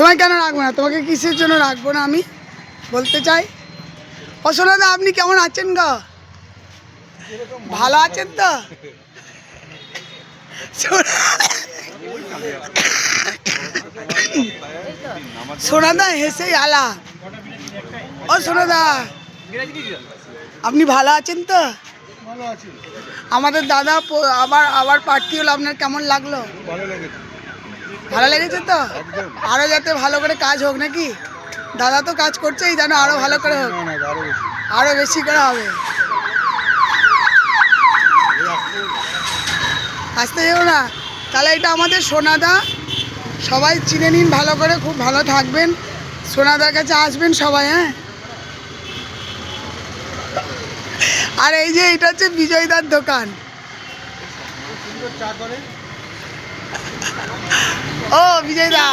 তোমায় কেন রাখবো না? তোমাকে কিসের জন্য রাখবো না আমি বলতে চাই। ও সোনাদা, আপনি কেমন আছেন গো? ভালো আছেন তো? সোনাদা হেসেই আলা। ও সোনাদা, আপনি ভালো আছেন তো? আমাদের দাদা আবার আবার প্রার্থী হলো, আপনার কেমন লাগলো? ভালো লেগেছে তো? আরো যাতে ভালো করে কাজ হোক নাকি? দাদা তো কাজ করছেই, যেন আরো ভালো করে হোক, আরো বেশি করে হবে। আসতে যেও না। তাহলে এটা আমাদের সোনাদা, সবাই চিনে নিন ভালো করে, খুব ভালো থাকবেন। সোনাদার কাছে আসবেন সবাই, হ্যাঁ। আর এই যে এটা হচ্ছে বিজয়দার দোকান। ও বিজয়দা,